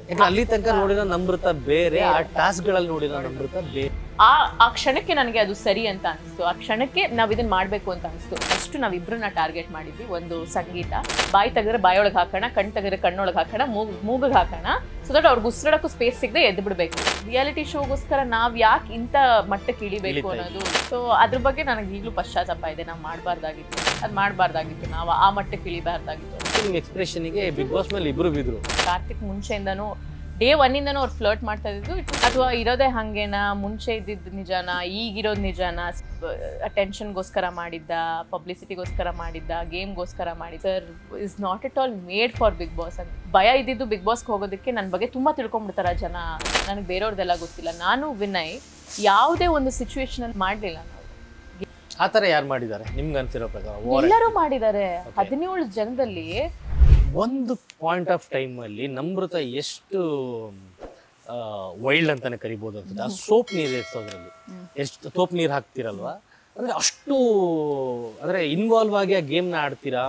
ಯಾಕಂದ್ರೆ ಅಲ್ಲಿ ತನಕ ನೋಡಿರೋ ನಮ್ರತ ಬೇರೆ, ಆ ಟಾಸ್ಕ್ ಗಳಲ್ಲಿ ನೋಡಿರೋ ನಮ್ರತ ಬೇರೆ. ಆ ಕ್ಷಣಕ್ಕೆ ನನಗೆ ಅದು ಸರಿ ಅಂತ ಅನಿಸ್ತು. ಆ ಕ್ಷಣಕ್ಕೆ ನಾವ್ ಇದನ್ನ ಮಾಡ್ಬೇಕು ಅಂತ ಅನಿಸ್ತು. ಅಷ್ಟು ನಾವಿಬ್ರನ್ನ ಟಾರ್ಗೆಟ್ ಮಾಡಿದ್ವಿ. ಒಂದು ಸಂಗೀತ, ಬಾಯಿ ತೆಗೆದ್ರೆ ಬಾಯೊಳಗೆ ಹಾಕೋಣ, ಕಣ್ ತೆಗೆದ್ರೆ ಕಣ್ಣೊಳಗೆ ಹಾಕೋಣ, ಮೂಗಿಗೆ ಹಾಕೋಣ, ಸೊ ದಟ್ ಅವ್ರಿಗೆ ಉಸಿರಾಡಕ್ಕೂ ಸ್ಪೇಸ್ ಸಿಗದೆ ಎದ್ದು ಬಿಡ್ಬೇಕು. ರಿಯಾಲಿಟಿ ಶೋಗೋಸ್ಕರ ನಾವ್ ಯಾಕೆ ಇಂಥ ಮಟ್ಟಕ್ಕೆ ಇಳಿಬೇಕು ಅನ್ನೋದು. ಸೊ ಅದ್ರ ಬಗ್ಗೆ ನನಗೆ ಈಗಲೂ ಪಶ್ಚಾತ್ತಾಪ ಇದೆ. ನಾವು ಮಾಡಬಾರ್ದಾಗಿತ್ತು, ನಾವು ಆ ಮಟ್ಟಕ್ಕೆ ಇಳಿಬಾರ್ದಾಗಿತ್ತು. ನಿಮ್ಮ ಎಕ್ಸ್ಪ್ರೆಷನ್ಗೆ ಬಿಗ್ ಬಾಸ್ ಮೇಲೆ ಇಬ್ರು ಬಿದ್ರು. ಕಾರ್ತಿಕ್ ಮುಂಚೆಯಿಂದನೂ ಡೇ ಒನ್ನಿಂದನೂ ಅವ್ರು ಫ್ಲರ್ಟ್ ಮಾಡ್ತಾ ಇದ್ದು, ಅಥವಾ ಇರೋದೇ ಹಂಗೇನಾ, ಮುಂಚೆ ಇದ್ದಿದ್ದು ನಿಜಾನ, ಈಗಿರೋದು ನಿಜಾನ, ಅಟೆನ್ಷನ್ಗೋಸ್ಕರ ಮಾಡಿದ್ದ, ಪಬ್ಲಿಸಿಟಿಗೋಸ್ಕರ ಮಾಡಿದ್ದ, ಗೇಮ್ಗೋಸ್ಕರ ಮಾಡಿದ್ದ. Sir is not at all made for Bigg Boss ಅಂತ. ಭಯ ಇದ್ದಿದ್ದು ಬಿಗ್ ಬಾಸ್ಗೆ ಹೋಗೋದಕ್ಕೆ ನನ್ನ ಬಗ್ಗೆ ತುಂಬ ತಿಳ್ಕೊಂಡ್ಬಿಡ್ತಾರ ಜನ. ನನಗೆ ಬೇರೆಯವ್ರದ್ದೆಲ್ಲ ಗೊತ್ತಿಲ್ಲ. ನಾನು ವಿನಯ್ ಯಾವುದೇ ಒಂದು ಸಿಚುವೇಶನಲ್ಲಿ ಮಾಡಲಿಲ್ಲ. ನಾವು ಆ ಥರ ಯಾರು ಮಾಡಿದ್ದಾರೆ ನಿಮ್ಗೆ ಅನ್ಸಿರೋ ಪ್ರಕಾರ? ಎಲ್ಲರೂ ಮಾಡಿದ್ದಾರೆ. 17 ಜನದಲ್ಲಿ ಒಂದು ಪಾಯಿಂಟ್ ಆಫ್ ಟೈಮ್ ಅಲ್ಲಿ ನಮ್ರತ ಎಷ್ಟು ವೈಲ್ಡ್ ಅಂತಾನೆ ಕರಿಬಹುದು ಅಂತ. ಆ ಸೋಪ್ ನೀರು ಎರ್ಸೋದ್ರಲ್ಲಿ ಎಷ್ಟು ಸೋಪ್ ನೀರು ಹಾಕ್ತಿರಲ್ವಾ, ಅಂದ್ರೆ ಅಷ್ಟು ಅಂದ್ರೆ ಇನ್ವಾಲ್ವ್ ಆಗಿ ಆ ಗೇಮ್ನ ಆಡ್ತೀರಾ,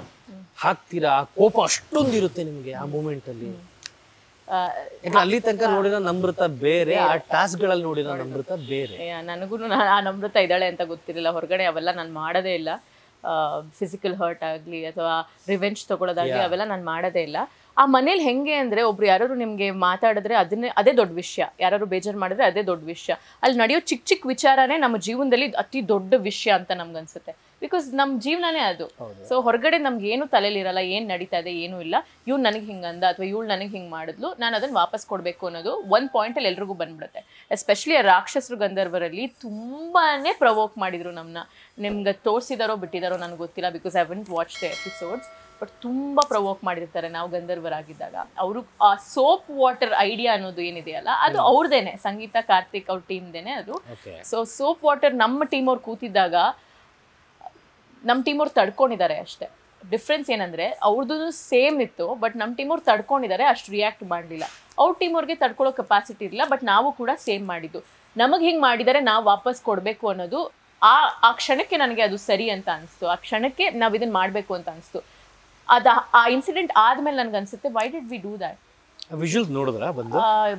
ಹಾಕ್ತೀರಾ, ಆ ಕೋಪ ಅಷ್ಟೊಂದು ಇರುತ್ತೆ ನಿಮ್ಗೆ ಆ ಮೂಮೆಂಟ್ ಅಲ್ಲಿ. ಯಾಕಂದ್ರೆ ಅಲ್ಲಿ ತನಕ ನೋಡಿರೋ ನಮ್ರತ ಬೇರೆ, ಆ ಟಾಸ್ಕ್ ಗಳಲ್ಲಿ ನೋಡಿರೋ ನಮ್ರತ ಬೇರೆ. ನನಗೂ ಆ ನಮ್ರತ ಇದ್ದಾಳೆ ಅಂತ ಗೊತ್ತಿರಲಿಲ್ಲ. ಹೊರಗಡೆ ಅವೆಲ್ಲ ನಾನು ಮಾಡೋದೇ ಇಲ್ಲ. ಫಿಸಿಕಲ್ ಹರ್ಟ್ ಆಗಲಿ ಅಥವಾ ರಿವೆಂಜ್ ತಗೊಳ್ಳೋದಾಗಲಿ ಅವೆಲ್ಲ ನಾನು ಮಾಡೋದೇ ಇಲ್ಲ. ಆ ಮನೇಲಿ ಹೆಂಗೆ ಅಂದರೆ, ಒಬ್ರು ಯಾರು ನಿಮಗೆ ಮಾತಾಡಿದ್ರೆ ಅದೇ ದೊಡ್ಡ ವಿಷಯ, ಯಾರು ಬೇಜಾರು ಮಾಡಿದ್ರೆ ಅದೇ ದೊಡ್ಡ ವಿಷಯ. ಅಲ್ಲಿ ನಡೆಯೋ ಚಿಕ್ಕ ಚಿಕ್ಕ ವಿಚಾರನೇ ನಮ್ಮ ಜೀವನದಲ್ಲಿ ಅತಿ ದೊಡ್ಡ ವಿಷಯ ಅಂತ ನಮ್ಗನ್ಸುತ್ತೆ. ಬಿಕಾಸ್ ನಮ್ಮ ಜೀವನನೇ ಅದು. ಸೊ ಹೊರಗಡೆ ನಮ್ಗೆ ಏನು ತಲೆಯಲ್ಲಿರಲ್ಲ, ಏನು ನಡೀತಾ ಇದೆ ಏನೂ ಇಲ್ಲ. ಇವ್ನು ನನಗೆ ಹಿಂಗಂದ ಅಥವಾ ಇವಳು ನನಗೆ ಹಿಂಗೆ ಮಾಡಿದ್ಲು, ನಾನು ಅದನ್ನು ವಾಪಸ್ ಕೊಡಬೇಕು ಅನ್ನೋದು ಒಂದು ಪಾಯಿಂಟಲ್ಲಿ ಎಲ್ರಿಗೂ ಬಂದ್ಬಿಡುತ್ತೆ. ಎಸ್ಪೆಷಲಿ ಆ ರಾಕ್ಷಸರು ಗಂಧರ್ವರಲ್ಲಿ ತುಂಬಾ ಪ್ರವೋಕ್ ಮಾಡಿದ್ರು ನಮ್ಮನ್ನ. ನಿಮ್ಗೆ ತೋರಿಸಿದಾರೋ ಬಿಟ್ಟಿದಾರೋ ನನಗೆ ಗೊತ್ತಿಲ್ಲ, because I haven't watch the episodes. But ತುಂಬ ಪ್ರವೋಕ್ ಮಾಡಿರ್ತಾರೆ ನಾವು ಗಂಧರ್ವರಾಗಿದ್ದಾಗ. ಅವರು ಆ ಸೋಪ್ ವಾಟರ್ ಐಡಿಯಾ ಅನ್ನೋದು ಏನಿದೆಯಲ್ಲ, ಅದು ಅವ್ರದ್ದೇನೆ, ಸಂಗೀತ ಕಾರ್ತಿಕ್ ಅವ್ರ ಟೀಮ್ದೇನೆ ಅದು. ಸೊ ಸೋಪ್ ವಾಟರ್ ನಮ್ಮ ಟೀಮ್ ಅವ್ರು ಕೂತಿದ್ದಾಗ ನಮ್ಮ ಟೀಮ್ ಅವ್ರು ತಡ್ಕೊಂಡಿದ್ದಾರೆ ಅಷ್ಟೇ. ಡಿಫ್ರೆನ್ಸ್ ಏನಂದರೆ ಅವ್ರದ್ದು ಸೇಮ್ ಇತ್ತು, ಬಟ್ ನಮ್ಮ ಟೀಮ್ ಅವ್ರು ತಡ್ಕೊಂಡಿದ್ದಾರೆ, ಅಷ್ಟು ರಿಯಾಕ್ಟ್ ಮಾಡಲಿಲ್ಲ. ಅವ್ರ ಟೀಮ್ ಅವ್ರಿಗೆ ತಡ್ಕೊಳ್ಳೋ ಕೆಪಾಸಿಟಿ ಇರಲಿಲ್ಲ, ಬಟ್ ನಾವು ಕೂಡ ಸೇಮ್ ಮಾಡಿದ್ದು. ನಮಗೆ ಹಿಂಗೆ ಮಾಡಿದರೆ ನಾವು ವಾಪಸ್ ಕೊಡಬೇಕು ಅನ್ನೋದು ಆ ಕ್ಷಣಕ್ಕೆ ನನಗೆ ಅದು ಸರಿ ಅಂತ ಅನಿಸ್ತು. ಆ ಕ್ಷಣಕ್ಕೆ ನಾವು ಇದನ್ನು ಮಾಡಬೇಕು ಅಂತ ಅನಿಸ್ತು. ಆ ಇನ್ಸಿಡೆಂಟ್ ಆದ್ಮೇಲೆ ನನ್ಗೆ ಅನ್ಸುತ್ತೆ, why did we do that. Visuals ನೋಡಿದ್ರ?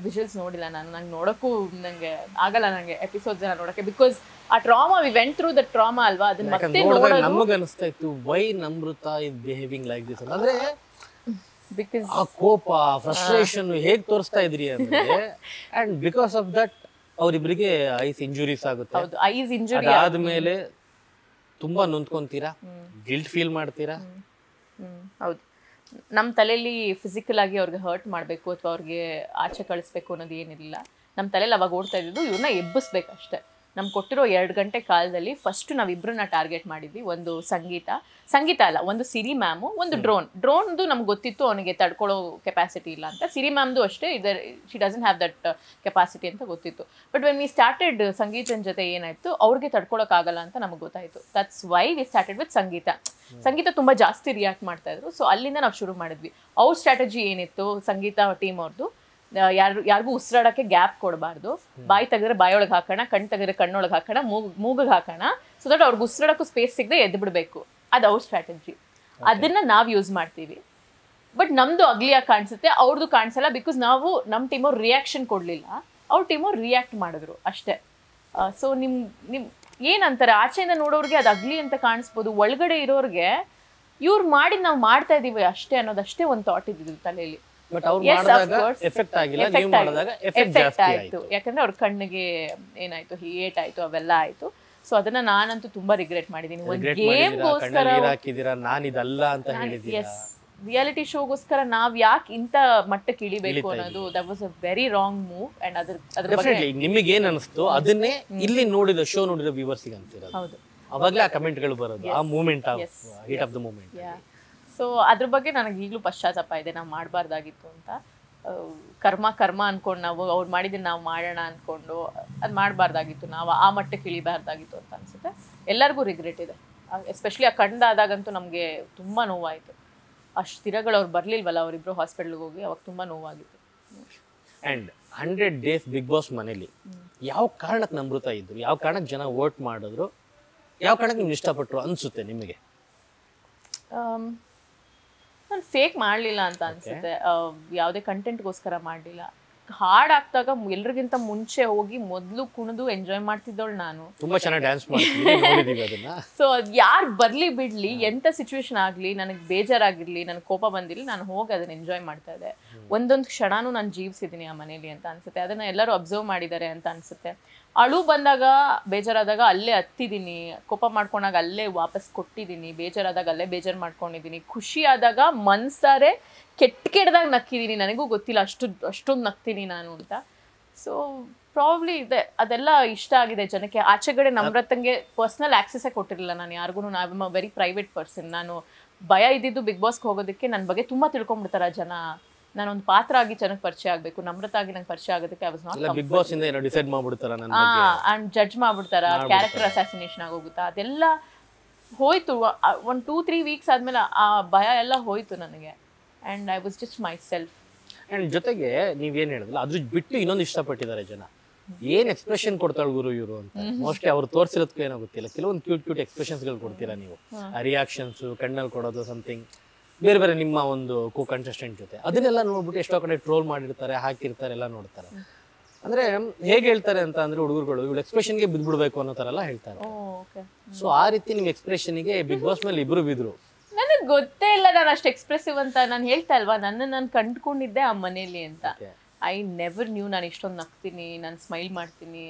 ವಿಜುವಲ್ಸ್ ನೋಡಿಲ್ಲ ನಾನು. ನಂಗೆ ನೋಡೋಕ್ಕೂ ನಂಗೆ ಆಗಲ್ಲ, ನನಗೆ ಎಪಿಸೋಡ್ಸ್ ಎಲ್ಲ ನೋಡೋಕ್ಕೆ. ಬಿಕಾಸ್ ಆ trauma, we went through the trauma ಅಲ್ವಾ, ಅದನ್ನ ಮತ್ತೆ ನೋಡೋದು ನಮಗೆ ಅನಿಸ್ತಾ ಇತ್ತು, why Namrata is behaving like this ಅಂದ್ರೆ. ಬಿಕಾಸ್ ಆ ಕೋಪ, ಫ್ರಸ್ಟ್ರೇಷನ್ ಹೇಗೆ ತೋರಿಸ್ತಾ ಇದ್ರಿ ಅಂದ್ರೆ, ಅಂಡ್ ಬಿಕಾಸ್ ಆಫ್ ದಟ್ ಅವರಿಬ್ಬರಿಗೆ ಐಸ್ ಇಂಜುರೀಸ್ ಆಗುತ್ತೆ. ಹೌದು, ಐಸ್ ಇಂಜುರಿ ಆದ್ಮೇಲೆ ತುಂಬಾ ನೊಂದ್ಕೊಂತೀರಾ, ಗಿಲ್ಟ್ ಫೀಲ್ ಮಾಡ್ತೀರಾ. ಹೌದು, ನಮ್ಮ ತಲೆಯಲ್ಲಿ ಫಿಸಿಕಲ್ ಆಗಿ ಅವ್ರಿಗೆ ಹರ್ಟ್ ಮಾಡಬೇಕು ಅಥವಾ ಅವ್ರಿಗೆ ಆಚೆ ಕಳಿಸ್ಬೇಕು ಅನ್ನೋದು ಏನಿರಲಿಲ್ಲ. ನಮ್ಮ ತಲೆಯಲ್ಲಿ ಅವಾಗ ಓಡ್ತಾ ಇದ್ದಿದ್ದು ಇವ್ರನ್ನ ಎಬ್ಬಿಸ್ಬೇಕಷ್ಟೇ. ನಮ್ಗೆ ಕೊಟ್ಟಿರೋ 2 ಗಂಟೆ ಕಾಲದಲ್ಲಿ ಫಸ್ಟ್ ನಾವಿಬ್ಬರನ್ನ ಟಾರ್ಗೆಟ್ ಮಾಡಿದ್ವಿ. ಒಂದು ಸಂಗೀತ ಅಲ್ಲ, ಒಂದು ಸಿರಿ ಮ್ಯಾಮು, ಒಂದು ಡ್ರೋನ್ದು ನಮ್ಗೆ ಗೊತ್ತಿತ್ತು ಅವನಿಗೆ ತಡ್ಕೊಳ್ಳೋ ಕೆಪಾಸಿಟಿ ಇಲ್ಲ ಅಂತ. ಸಿರಿ ಮ್ಯಾಮ್ದು ಅಷ್ಟೇ, she doesn't have that capacity ಅಂತ ಗೊತ್ತಿತ್ತು. ಬಟ್ ವೆನ್ ವಿ ಸ್ಟಾರ್ಟೆಡ್ ಸಂಗೀತನ ಜೊತೆ ಏನಾಯಿತು, ಅವ್ರಿಗೆ ತಡ್ಕೊಳಕ್ಕಾಗಲ್ಲ ಅಂತ ನಮಗೆ ಗೊತ್ತಾಯಿತು. That's why we started with Sangeetha ತುಂಬ ಜಾಸ್ತಿ ರಿಯಾಕ್ಟ್ ಮಾಡ್ತಾ ಇದ್ರು. ಸೊ ಅಲ್ಲಿಂದ ನಾವು ಶುರು ಮಾಡಿದ್ವಿ. ಅವ್ರ ಸ್ಟ್ರಾಟಜಿ ಏನಿತ್ತು, ಸಂಗೀತ ಟೀಮ್ ಅವ್ರದ್ದು, ಯಾರಿಗೂ ಉಸಿರಾಡಕ್ಕೆ ಗ್ಯಾಪ್ ಕೊಡಬಾರ್ದು, ಬಾಯಿ ತೆಗೆದ್ರೆ ಬಾಯೊಳಗೆ ಹಾಕೋಣ, ಕಣ್ ತೆಗೆದ್ರೆ ಕಣ್ಣೊಳಗೆ ಹಾಕೋಣ, ಮೂಗಿಗೆ ಹಾಕೋಣ, ಸೊ ದಟ್ ಅವ್ರಿಗೆ ಉಸಿರಾಡಕ್ಕೂ ಸ್ಪೇಸ್ ಸಿಗದೆ ಎದ್ದು ಬಿಡಬೇಕು. ಅದು ಅವ್ರ ಸ್ಟ್ರಾಟಜಿ. ಅದನ್ನ ನಾವು ಯೂಸ್ ಮಾಡ್ತೀವಿ. ಬಟ್ ನಮ್ದು ಅಗ್ಲಿಯಾಗಿ ಕಾಣಿಸುತ್ತೆ, ಅವ್ರದ್ದು ಕಾಣಿಸಲ್ಲ. ಬಿಕಾಸ್ ನಾವು ನಮ್ಮ ಟೀಮವ್ರು ರಿಯಾಕ್ಷನ್ ಕೊಡಲಿಲ್ಲ, ಅವ್ರ ಟೀಮವ್ರು ರಿಯಾಕ್ಟ್ ಮಾಡಿದ್ರು ಅಷ್ಟೇ. ಸೊ ನಿಮ್ ಏನಂತಾರೆ, ಆಚೆಯಿಂದ ನೋಡೋರಿಗೆ ಅದು ಅಗ್ಲಿ ಅಂತ ಕಾಣಿಸ್ಬೋದು, ಒಳಗಡೆ ಇರೋರಿಗೆ ಇವ್ರು ಮಾಡಿದ್ ನಾವು ಮಾಡ್ತಾ ಇದೀವಿ ಅಷ್ಟೇ ಅನ್ನೋದಷ್ಟೇ ಒಂದು ಥಾಟ್ ಇದ್ದಿದ್ದು ತಲೆಯಲ್ಲಿ. ಎಫೆಕ್ಟ್ ಆಯ್ತು, ಯಾಕಂದ್ರೆ ಅವ್ರ ಕಣ್ಣಿಗೆ ಏನಾಯ್ತು, ಏಟಾಯ್ತು, ಅವೆಲ್ಲ ಆಯ್ತು. ಸೊ ಅದನ್ನ ನಾನಂತೂ ತುಂಬಾ ರಿಗ್ರೆಟ್ ಮಾಡಿದೀನಿ. ಒಂದು ಗೇಮ್ಗೋಸ್ಕರ ರಿಯಾಲಿಟಿ ಶೋಗೋಸ್ಕರ ನಾವ್ ಯಾಕೆ ಇಂಥ ಮಟ್ಟಕ್ಕೆ ಇಳಿಬೇಕು ಅನ್ನೋದು, that was a very wrong move. And ಅದ್ರ ಬಗ್ಗೆ ನಿಮಗೆ ಏನ್ ಅನಿಸ್ತು ಅದನ್ನೇ ಇಲ್ಲಿ ನೋಡಿದ ಶೋ ನೋಡಿದ ವ್ಯೂವರ್ಸ್ಗೆ ಅಂತೀರಾ? ಹೌದು, ಅವಾಗಲೇ ಆ ಕಮೆಂಟ್ಗಳು ಬರೋದು, ಆ moment of heat of the moment. So ಅದ್ರ ಬಗ್ಗೆ ನನಗೆ ಈಗಲೂ ಪಶ್ಚಾತ್ತಾಪ ಇದೆ, ನಾವು ಮಾಡಬಾರ್ದಾಗಿತ್ತು ಅಂತ. ಕರ್ಮ ಅನ್ಕೊಂಡು ನಾವು ಅವ್ರು ಮಾಡಿದ್ದನ್ನು ನಾವು ಮಾಡೋಣ ಅಂದ್ಕೊಂಡು ಅದು ಮಾಡಬಾರ್ದಾಗಿತ್ತು, ನಾವು ಆ ಮಟ್ಟಕ್ಕೆ ಇಳಿಬಾರ್ದಾಗಿತ್ತು ಅಂತ ಅನಿಸುತ್ತೆ. ಎಲ್ಲರಿಗೂ ರಿಗ್ರೆಟ್ ಇದೆ. ಎಸ್ಪೆಷಲಿ ಆ ಕಂಡಾದಾಗಂತೂ ನಮಗೆ ತುಂಬ ನೋವಾಯಿತು. ಅಷ್ಟು ದಿನಗಳು ಅವ್ರು ಬರಲಿಲ್ವಲ್ಲ, ಅವರಿಬ್ಬರು ಹಾಸ್ಪಿಟ್ಲಿಗೆ ಹೋಗಿ, ಅವಾಗ ತುಂಬ ನೋವಾಗಿತ್ತು. ಆ್ಯಂಡ್ 100 ಡೇಸ್ ಬಿಗ್ ಬಾಸ್ ಮನೇಲಿ ಯಾವ ಕಾರಣಕ್ಕೆ ನಮ್ರತ ಇದ್ರು, ಯಾವ ಕಾರಣಕ್ಕೆ ಜನ ವೋಟ್ ಮಾಡಿದ್ರು, ಯಾವ ಕಾರಣಕ್ಕೆ ನಿಮ್ಗೆ ಇಷ್ಟಪಟ್ಟರು ಅನಿಸುತ್ತೆ ನಿಮಗೆ? ನಾನು ಫೇಕ್ ಮಾಡಲಿಲ್ಲ ಅಂತ ಅನ್ಸುತ್ತೆ. ಯಾವುದೇ ಕಂಟೆಂಟ್ಗೋಸ್ಕರ ಮಾಡಲಿಲ್ಲ. ಹಾಡ್ ಆಗ್ತಾಗ ಎಲ್ರಿಗಿಂತ ಮುಂಚೆ ಹೋಗಿ ಮೊದಲು ಕುಣಿದು ಎಂಜಾಯ್ ಮಾಡ್ತಿದ್ದವಳು ನಾನು. ತುಂಬಾ ಚೆನ್ನಾಗಿ ಡ್ಯಾನ್ಸ್ ಮಾಡ್ತಿದ್ದೀವಿ ಅದನ್ನ. ಸೊ ಅದು ಯಾರು ಬರ್ಲಿ ಬಿಡ್ಲಿ, ಎಂತ ಸಿಚುವೇಶನ್ ಆಗ್ಲಿ, ನನಗೆ ಬೇಜಾರಾಗಿರ್ಲಿ, ನನಗೆ ಕೋಪ ಬಂದಿರಲಿ, ನಾನು ಹೋಗಿ ಅದನ್ನ ಎಂಜಾಯ್ ಮಾಡ್ತಾ ಇದ್ದೆ. ಒಂದೊಂದು ಕ್ಷಣನೂ ನಾನು ಜೀವಿಸಿದ್ದೀನಿ ಆ ಮನೇಲಿ ಅಂತ ಅನ್ಸುತ್ತೆ. ಅದನ್ನ ಎಲ್ಲರೂ ಅಬ್ಸರ್ವ್ ಮಾಡಿದ್ದಾರೆ ಅಂತ ಅನ್ಸುತ್ತೆ. ಅಳು ಬಂದಾಗ, ಬೇಜಾರಾದಾಗ ಅಲ್ಲೇ ಹತ್ತಿದ್ದೀನಿ, ಕೋಪ ಮಾಡ್ಕೊಂಡಾಗ ಅಲ್ಲೇ ವಾಪಸ್ ಕೊಟ್ಟಿದ್ದೀನಿ, ಬೇಜಾರಾದಾಗ ಅಲ್ಲೇ ಬೇಜಾರು ಮಾಡ್ಕೊಂಡಿದ್ದೀನಿ, ಖುಷಿ ಆದಾಗ ಮನ್ಸಾರೆ ಕೆಟ್ಟದಾಗ ನಕ್ಕಿದ್ದೀನಿ. ನನಗೂ ಗೊತ್ತಿಲ್ಲ ಅಷ್ಟೊಂದು ನಗ್ತೀನಿ ನಾನು ಅಂತ. ಸೊ ಪ್ರಾಬ್ಲಿ ಇದೆ, ಅದೆಲ್ಲ ಇಷ್ಟ ಆಗಿದೆ ಜನಕ್ಕೆ. ಆಚೆಗಡೆ ನಮ್ರತಂಗೆ ಪರ್ಸ್ನಲ್ ಆಕ್ಸೆಸ್ಸೇ ಕೊಟ್ಟಿರಲಿಲ್ಲ ನಾನು ಯಾರಿಗೂ. ನಾನು ವೆರಿ ಪ್ರೈವೇಟ್ ಪರ್ಸನ್. ನಾನು ಭಯ ಇದ್ದಿದ್ದು ಬಿಗ್ ಬಾಸ್ಗೆ ಹೋಗೋದಕ್ಕೆ ನನ್ನ ಬಗ್ಗೆ ತುಂಬ ತಿಳ್ಕೊಂಡ್ಬಿಡ್ತಾರ ಜನ. ನಾನೊಂದು ಪಾತ್ರ ಆಗಿ ಜನಕ್ಕೆ ಪರಿಚಯ ಆಗಬೇಕು, ನಮ್ರತಾಗಿ ನಂಗೆ ಪರಿಚಯ ಆಗೋದಕ್ಕೆ I was not Bigg Boss ಇಂದ ಏನೋ ಡಿಸೈಡ್ ಮಾಡ್ಬಿಡ್ತಾರ ನನ್ನ ಬಗ್ಗೆ, ಅಂಡ್ ಜಡ್ಜ್ ಮಾಡ್ಬಿಡ್ತಾರ, ಕ್ಯಾರೆಕ್ಟರ್ ಅಸಾಸಿನೇಷನ್ ಆಗೋಗುತ್ತಾ, ಅದೆಲ್ಲ ಹೋಯ್ತು. ಒಂದು 2-3 ವೀಕ್ಸ್ ಆದ್ಮೇಲೆ ಆ ಭಯ ಎಲ್ಲ ಹೋಯ್ತು ನನಗೆ. And I was just my self. And ಜೊತೆಗೆ ನೀವೇನ್ ಹೇಳಿದ್ರಲ್ಲ ಅದ್ರ ಬಿಟ್ಟು ಇನ್ನೊಂದು ಇಷ್ಟಪಟ್ಟಿದ್ದಾರೆ ಜನ. ಏನ್ ಎಕ್ಸ್ಪ್ರೆಷನ್ ಕೊಡ್ತಾಳೆ ಗುರು ಇವರು ಅಂತ. ಮೋಸ್ಟ್ಲಿ ಅವ್ರು ತೋರಿಸಿರೋದಕ್ಕೂ ಏನೋ ಗೊತ್ತಿಲ್ಲ, ಕೆಲವೊಂದು ಕ್ಯೂಟ್ ಎಕ್ಸ್ಪ್ರೆಷನ್ಸ್ ಗಳು ಕೊಡ್ತೀರಾ ನೀವು, ರಿಯಾಕ್ಷನ್ಸ್, ಕಣ್ಣಲ್ಲಿ ಕೊಡೋದು, ಸಮಥಿಂಗ್ ಬೇರೆ ಬೇರೆ ನಿಮ್ಮ ಒಂದು ಕೋ ಕಂಟೆಸ್ಟೆಂಟ್ ಜೊತೆ. ಅದನ್ನೆಲ್ಲ ನೋಡ್ಬಿಟ್ಟು ಎಷ್ಟೋ ಕಡೆ ಟ್ರೋಲ್ ಮಾಡಿರ್ತಾರೆ, ಹಾಕಿರ್ತಾರೆ, ಎಲ್ಲ ನೋಡ್ತಾರೆ. ಅಂದ್ರೆ ಹೇಗೆ ಹೇಳ್ತಾರೆ ಅಂತ ಅಂದ್ರೆ ಹುಡುಗರುಗಳು ಇವಳು ಎಕ್ಸ್ಪ್ರೆಷನ್ಗೆ ಬಿದ್ಬಿಡ್ಬೇಕು ಅನ್ನೋ ತರ ಎಲ್ಲ ಹೇಳ್ತಾರೆ. ಸೊ ಆ ರೀತಿ ನಿಮ್ ಎಕ್ಸ್ಪ್ರೆಷನ್ಗೆ ಬಿಗ್ ಬಾಸ್ ಮೇಲೆ ಇಬ್ರು ಬಿದ್ರು. ನನಗೆ ಗೊತ್ತೇ ಇಲ್ಲ ನಾನು ಅಷ್ಟು ಎಕ್ಸ್ಪ್ರೆಸಿವ್ ಅಂತ. ನಾನು ಹೇಳ್ತಾ ಇಲ್ವಾ, ನಾನು ಕಂಡ್ಕೊಂಡಿದ್ದೆ ಆ ಮನೇಲಿ ಅಂತ. ಐ ನೆವರ್ ನ್ಯೂ ನಾನು ಇಷ್ಟೊಂದು ನಗ್ತೀನಿ, ನಾನು ಸ್ಮೈಲ್ ಮಾಡ್ತೀನಿ,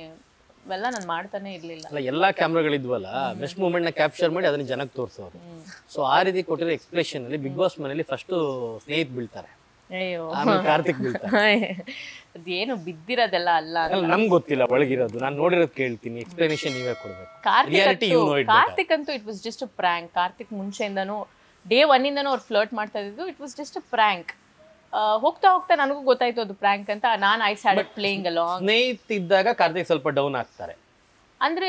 ಇವೆಲ್ಲ ನಾನು ಮಾಡ್ತಾನೆ ಇರ್ಲಿಲ್ಲ. ಅಲ್ಲ, ಎಲ್ಲಾ ಕ್ಯಾಮ್ರಾಗಳಿದ್ವಲ್ಲ, ಬೆಸ್ಟ್ ಮೂಮೆಂಟ್ ನ ಕ್ಯಾಪ್ಚರ್ ಮಾಡಿ ಅದನ್ನ ಜನಕ್ಕೆ ತೋರಿಸೋರು. ಸೊ ಆ ರೀತಿ ಕೊಟ್ಟಿರೋ ಎಕ್ಸ್ಪ್ರೆಷನ್ ಅಲ್ಲಿ ಬಿಗ್ ಬಾಸ್ ಮನೇಲಿ ಫಸ್ಟ್ ಸ್ನೇಹಿತ್ ಬೀಳ್ತಾರೆ, ಅಯ್ಯೋ ಕಾರ್ತಿಕ್ ಬೀಳ್ತಾರೆ. ಅದೇನು ಬಿದ್ದಿರೋದೆಲ್ಲ ಅಲ್ಲ, ನಮ್ಗೆ ಗೊತ್ತಿಲ್ಲ ಒಳಗಿರೋದು, ನಾನು ನೋಡಿರೋದು ಕೇಳ್ತೀನಿ, ಎಕ್ಸ್ಪ್ಲನೇಷನ್ ನೀವೇ ಕೊಡ್ಬೇಕು. ಕಾರ್ತಿಕ್ ಅಂತೂ it was just a prank. Karthik ಮುಂಚೆಯಿಂದನೂ ಡೇ 1 ಇಂದನೂ ಅವ್ರು ಫ್ಲರ್ಟ್ ಮಾಡ್ತಾ ಇದ್ದು. It was just a prank. ಹೋಗ್ತಾ ಹೋಗ್ತಾ ನನಗೂ ಗೊತ್ತಾಯ್ತು ಅದು ಪ್ರ್ಯಾಂಕ್ ಅಂತ. ನಾನು ಐ ಸ್ಟಾರ್ಟೆಡ್ ಪ್ಲೇಯಿಂಗ್ ಅಲಾಂಗ್. ಸ್ನೇಹಿತ ಇದ್ದಾಗ ಕಾರ್ತಿಕ್ ಸ್ವಲ್ಪ ಡೌನ್ ಆಗ್ತಾರೆ. ಅಂದ್ರೆ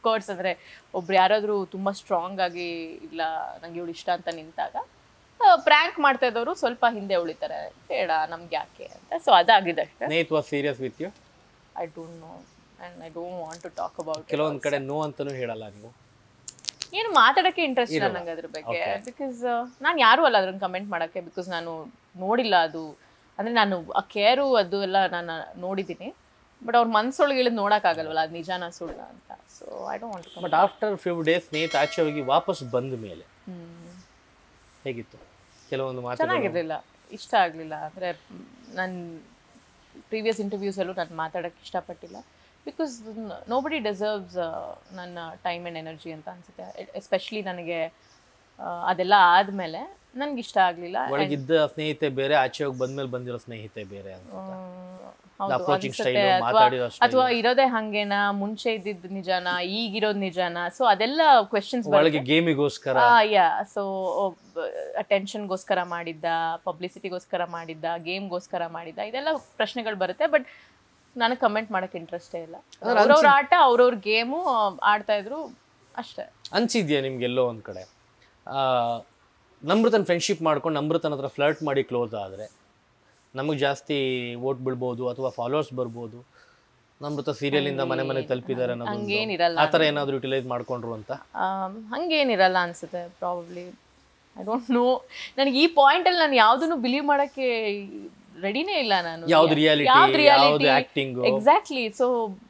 ಕೋರ್ಸ್ ಅಂದ್ರೆ ಒಬ್ರು ಯಾರಾದ್ರೂ ತುಂಬಾ ಸ್ಟ್ರಾಂಗ್ ಆಗಿ ಇಲ್ಲ ನಂಗೆ ಇವಳು ಇಷ್ಟ ಅಂತ ನಿಂತಾಗ ಪ್ರ್ಯಾಂಕ್ ಮಾಡ್ತಾ ಇದ್ದವರು ಸ್ವಲ್ಪ ಹಿಂದೆ ಉಳಿತಾರೆ, ಬೇಡ ನಮ್ಗೆ ಯಾಕೆ ಅಂತ. ಸೊ ಅದಾಗಿದೆ ಅಷ್ಟೇ. ಸ್ನೇಹಿತ was serious with you? I don't know and I don't want to talk about. ಕೆಲವೊಂದ್ ಕಡೆ ನೋ ಅಂತಾನೂ ಹೇಳಲ್ಲ ನೀವು? ಏನು ಮಾತಾಡಕ್ಕೆ ಇಂಟ್ರೆಸ್ಟ್ ಇಲ್ಲ ನಂಗೆ ಅದ್ರ ಬಗ್ಗೆ. ಬಿಕಾಸ್ ನಾನು ಯಾರು ಅಲ್ಲ ಅದ್ರನ್ನ ಕಮೆಂಟ್ ಮಾಡಕ್ಕೆ. ಬಿಕಾಸ್ ನಾನು ನೋಡಿಲ್ಲ ಅದು. ಅಂದ್ರೆ ನಾನು ಆ ಕೇರು ಅದು ಎಲ್ಲ ನಾನು ನೋಡಿದ್ದೀನಿ, ಬಟ್ ಅವ್ರ ಮನ್ಸೊಳಗೆ ಇಳಿದು ನೋಡೋಕ್ಕಾಗಲ್ವಲ್ಲ ಅದು ನಿಜಾನ ಸುಳ್ಳ ಅಂತ. So I don't want to. But after few days ಸ್ನೇಹಿತ ಆಚೆ ಹೋಗಿ ವಾಪಸ್ ಬಂದ ಮೇಲೆ ಹೇಗಿತ್ತು? ಕೆಲವೊಂದು ಮಾತು ಚೆನ್ನಾಗಿರಲಿಲ್ಲ, ಇಷ್ಟ ಆಗಲಿಲ್ಲ. ಅಂದರೆ ನಾನು ಪ್ರೀವಿಯಸ್ ಇಂಟರ್ವ್ಯೂಸಲ್ಲೂ ನಾನು ಮಾತಾಡೋಕ್ಕೆ ಇಷ್ಟಪಟ್ಟಿಲ್ಲ. ಬಿಕಾಸ್ ನೋಬಡಿ ಡಿಸರ್ವ್ಸ್ ನನ್ನ ಟೈಮ್ ಆ್ಯಂಡ್ ಎನರ್ಜಿ ಅಂತ ಅನಿಸುತ್ತೆ. ಎಸ್ಪೆಷಲಿ ನನಗೆ ಅದೆಲ್ಲ ಆದಮೇಲೆ ನನಗೆ ಇಷ್ಟ ಆಗಲಿಲ್ಲ. ಒಳಗಿದ್ದ ಸ್ನೇಹಿತೆ ಬೇರೆ, ಆಚೆ ಹೋಗಿ ಬಂದ್ಮೇಲೆ ಬಂದಿರೋ ಸ್ನೇಹಿತೆ ಬೇರೆ ಅಥವಾ ಇರೋದೇ ಹಂಗೇನಾ, ಮುಂಚೆ ಇದ್ದಿದ್ದು ನಿಜಾನ, ಈಗಿರೋದು ನಿಜಾನ? ಸೊ ಅದೆಲ್ಲ ಕ್ವೆಶನ್ಸ್ ಒಳಗೆ ಗೇಮಿಗೋಸ್ಕರ, ಸೊ ಅಟೆನ್ಷನ್ಗೋಸ್ಕರ ಮಾಡಿದ್ದ, ಪಬ್ಲಿಸಿಟಿಗೋಸ್ಕರ ಮಾಡಿದ್ದ, ಗೇಮ್ಗೋಸ್ಕರ ಮಾಡಿದ್ದ, ಇದೆಲ್ಲ ಪ್ರಶ್ನೆಗಳು ಬರುತ್ತೆ. ಬಟ್ ನನಗೆ ಕಮೆಂಟ್ ಮಾಡಕ್ಕೆ ಇಂಟ್ರೆಸ್ಟೇ ಇಲ್ಲ. ಅವ್ರವ್ರ ಆಟ ಅವ್ರವ್ರ ಗೇಮು ಆಡ್ತಾ ಇದ್ರು ಅಷ್ಟೇ. ಅನ್ಸಿದ್ಯಾ ನಿಮ್ಗೆಲ್ಲೋ ಒಂದ್ ಕಡೆ ನಮ್ರತನ ಫ್ರೆಂಡ್ಶಿಪ್ ಮಾಡ್ಕೊಂಡು ನಮ್ರತನ ಹತ್ರ ಫ್ಲರ್ಟ್ ಮಾಡಿ ಕ್ಲೋಸ್ ಆದರೆ ನಮಗೆ ಜಾಸ್ತಿ ವೋಟ್ ಬಿಡ್ಬೋದು ಅಥವಾ ಫಾಲೋವರ್ಸ್ ಬರ್ಬೋದು, ನಮ್ರತ ಸೀರಿಯಲಿಂದ ಮನೆ ಮನೆಗೆ ತಲುಪಿದ್ದಾರೆ ಅನ್ನೋದು ಹಂಗೇನಿರಲ್ಲ, ಆ ಥರ ಏನಾದರೂ ಯುಟಿಲೈಸ್ ಮಾಡ್ಕೊಂಡ್ರು ಅಂತ? ಹಂಗೇನಿರಲ್ಲ ಅನ್ಸುತ್ತೆ ಪ್ರಾಬಬ್ಲಿ. I don't no. ನನಗೆ ಈ ಪಾಯಿಂಟಲ್ಲಿ ನಾನು ಯಾವುದನ್ನು ಬಿಲೀವ್ ಮಾಡೋಕ್ಕೆ ರೆಡಿನೇ ಇಲ್ಲ. ನಾನು ಯಾವ್ದು ರಿಯಾಲಿಟಿ, ಯಾವ್ದು ಆಕ್ಟಿಂಗ್, ಎಕ್ಸಾಕ್ಟ್ಲಿ. ಸೊ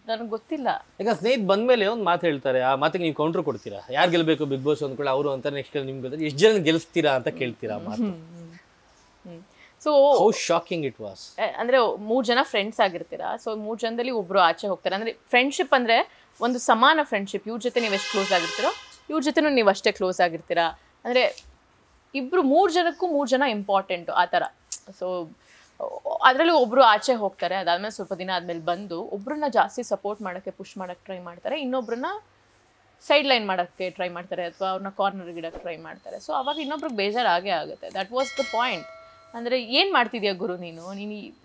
ನನಗೆ ಗೊತ್ತಿಲ್ಲ. ಈಗ ಸ್ನೇಹಿತ ಬಂದ್ಮೇಲೆ ಒಂದು ಮಾತು ಹೇಳ್ತಾರೆ, ಆ ಮಾತಿಗೆ ನೀವು ಕೌಂಟರ್ ಕೊಡ್ತೀರಾ? ಯಾರು ಗೆಲ್ಬೇಕು ಬಿಗ್ ಬಾಸ್ ಅಂದ್ಕೊಳ್ಳಿ ಅವರು ಅಂತ, ನೆಕ್ಸ್ಟ್ ನಿಮ್ಗೆ ಗೊತ್ತಿಲ್ಲ ಎಷ್ಟು ಜನ ಗೆಲ್ಲಿಸ್ತೀರಾ ಅಂತ ಕೇಳ್ತೀರಾ ಮಾತು. So how shocking it was. ಅಂದ್ರೆ 3 ಜನ ಫ್ರೆಂಡ್ಸ್ ಆಗಿರ್ತೀರಾ. ಸೊ 3 ಜನದಲ್ಲಿ ಒಬ್ರು ಆಚೆ ಹೋಗ್ತಾರೆ. ಅಂದ್ರೆ ಫ್ರೆಂಡ್ಶಿಪ್ ಅಂದ್ರೆ ಒಂದು ಸಮಾನ ಫ್ರೆಂಡ್ಶಿಪ್. ಇವ್ರ ಜೊತೆ ನೀವು ಎಷ್ಟು ಕ್ಲೋಸ್ ಆಗಿರ್ತೀರೋ ಇವ್ರ ಜೊತೆನೂ ನೀವು ಅಷ್ಟೇ ಕ್ಲೋಸ್ ಆಗಿರ್ತೀರಾ. ಅಂದ್ರೆ ಇಬ್ರು 3 ಜನಕ್ಕೂ 3 ಜನ ಇಂಪಾರ್ಟೆಂಟು ಆ ಥರ. ಸೊ ಅದರಲ್ಲಿ ಒಬ್ರು ಆಚೆ ಹೋಗ್ತಾರೆ, ಅದಾದ್ಮೇಲೆ ಸ್ವಲ್ಪ ದಿನ ಆದ್ಮೇಲೆ ಬಂದು ಒಬ್ರನ್ನ ಜಾಸ್ತಿ ಸಪೋರ್ಟ್ ಮಾಡೋಕ್ಕೆ, ಪುಷ್ ಮಾಡೋಕ್ಕೆ ಟ್ರೈ ಮಾಡ್ತಾರೆ, ಇನ್ನೊಬ್ರನ್ನ ಸೈಡ್ ಲೈನ್ ಮಾಡೋಕ್ಕೆ ಟ್ರೈ ಮಾಡ್ತಾರೆ, ಅಥವಾ ಅವ್ರನ್ನ ಕಾರ್ನರ್ಗೆ ಇಡೋಕ್ಕೆ ಟ್ರೈ ಮಾಡ್ತಾರೆ. ಸೊ ಅವಾಗ ಇನ್ನೊಬ್ರಿಗೆ ಬೇಜಾರು ಆಗೇ ಆಗುತ್ತೆ. That was the point. ಅಂದರೆ ಏನು ಮಾಡ್ತಿದ್ಯಾ ಗುರು ನೀನು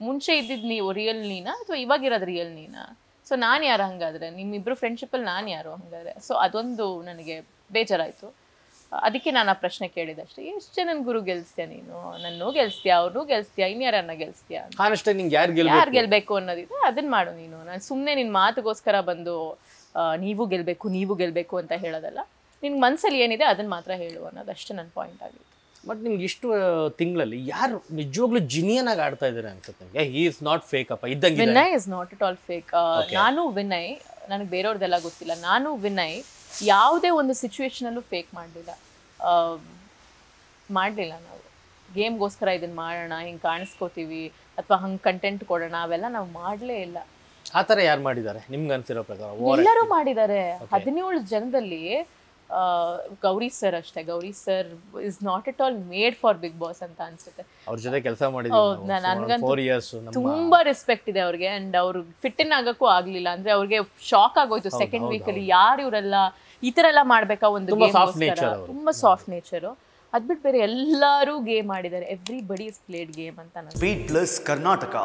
ಮುಂಚೆ ಇದ್ದಿದ್ದು ನೀವು ರಿಯಲ್ ನೀನಾ ಅಥವಾ ಇವಾಗಿರೋದು ರಿಯಲ್ ನೀನಾ? ಸೊ ನಾನು ಯಾರು ಹಂಗಾದ್ರೆ? ನಿಮ್ಮಿಬ್ಬರು ಫ್ರೆಂಡ್ಶಿಪ್ಪಲ್ಲಿ ನಾನು ಯಾರು ಹಂಗಾದ್ರೆ? ಸೊ ಅದೊಂದು ನನಗೆ ಬೇಜಾರಾಯಿತು. ಅದಕ್ಕೆ ನಾನು ಆ ಪ್ರಶ್ನೆ ಕೇಳಿದಷ್ಟೇ, ಎಷ್ಟು ಜನ ಗುರು ಗೆಲ್ಸ್ತೀಯ ನೀನು? ನನ್ನೂ ಗೆಲ್ಸ್ತೀಯಾ, ಅವ್ರನ್ನೂ ಗೆಲ್ಸ್ತೀಯಾ, ಇನ್ಯಾರನ್ನ ಗೆಲ್ಸ್ತೀಯಾ? ಯಾರು ಗೆಲ್ಬೇಕು ಅನ್ನೋದಿದೆ ಅದನ್ನ ಮಾಡು ನೀನು. ನಾನು ಸುಮ್ಮನೆ ನಿನ್ನ ಮಾತುಗೋಸ್ಕರ ಬಂದು ನೀವು ಗೆಲ್ಬೇಕು ಅಂತ ಹೇಳೋದಲ್ಲ. ನಿನ್ನ ಮನಸ್ಸಲ್ಲಿ ಏನಿದೆ ಅದನ್ನ ಮಾತ್ರ ಹೇಳು ಅನ್ನೋದಷ್ಟೇ ನನ್ನ ಪಾಯಿಂಟ್ ಆಗಿತ್ತು. ಬಟ್ ನಿಮ್ಗೆ ಇಷ್ಟು ತಿಂಗಳಲ್ಲಿ ಯಾರು ನಿಜವಾಗ್ಲೂ ಜಿನಿಯನ್ ಆಗಿ ಆಡ್ತಾ ಇದ್ದಾರೆ ಅನ್ಸುತ್ತೆ ನಿಮಗೆ? ಹಿ ಇಸ್ ನಾಟ್ ಫೇಕ್ ಅಪ್ಪ ಇದ್ದಂಗೆ Vinay is not at all fake. ನಾನು ವಿನಯ್, ನನಗೆ ಬೇರೆಯವ್ರದ್ದೆಲ್ಲ ಗೊತ್ತಿಲ್ಲ, ನಾನು ವಿನಯ್ ಯಾವುದೇ ಒಂದು ಸಿಚುವೇಶನಲ್ಲೂ ಫೇಕ್ ಮಾಡಲಿಲ್ಲ. ನಾವು ಗೇಮ್ಗೋಸ್ಕರ ಇದನ್ನು ಮಾಡೋಣ, ಹಿಂಗೆ ಕಾಣಿಸ್ಕೋತೀವಿ ಅಥವಾ ಹಂಗೆ ಕಂಟೆಂಟ್ ಕೊಡೋಣ, ಅವೆಲ್ಲ ನಾವು ಮಾಡಲೇ ಇಲ್ಲ. ಆ ಥರ ಯಾರು ಮಾಡಿದ್ದಾರೆ ನಿಮ್ಗೆ ಅನ್ಸಿರೋ ಪ್ರಕಾರ? ಎಲ್ಲರೂ ಮಾಡಿದ್ದಾರೆ. 17 ಜನದಲ್ಲಿ ಗೌರಿ ಸರ್ ಅಷ್ಟೇ. Gowri sir is not at all made for Bigg Boss ಅಂತ ಅನ್ಸುತ್ತೆ. ಅವ್ರ ಜೊತೆ ಕೆಲಸ ಮಾಡಿದ್ದೀವಿ ನನ್ಗಂತೂ 4 years. ತುಂಬಾ ರೆಸ್ಪೆಕ್ಟ್ ಇದೆ ಅವ್ರಿಗೆ. ಅಂಡ್ ಅವ್ರು ಫಿಟ್ ಇನ್ ಆಗಕ್ಕೂ ಆಗ್ಲಿಲ್ಲ. ಅಂದ್ರೆ ಅವ್ರಿಗೆ ಶಾಕ್ ಆಗೋಯ್ತು ಸೆಕೆಂಡ್ ವೀಕ್ ಅಲ್ಲಿ, ಯಾರು ಇವರೆಲ್ಲ ಈ ತರ ಎಲ್ಲ ಮಾಡ್ಬೇಕಾ ಒಂದು ಗೇಮ್. ತುಂಬಾ ಸಾಫ್ಟ್ ನೇಚರು. ಅದ್ಬಿಟ್ಟು ಬೇರೆ ಎಲ್ಲರೂ ಗೇಮ್ ಆಡಿದ್ದಾರೆ. ಎವ್ರಿಬಡಿ ಇಸ್ ಪ್ಲೇಡ್ ಗೇಮ್ ಅಂತ. Speed plus Karnataka.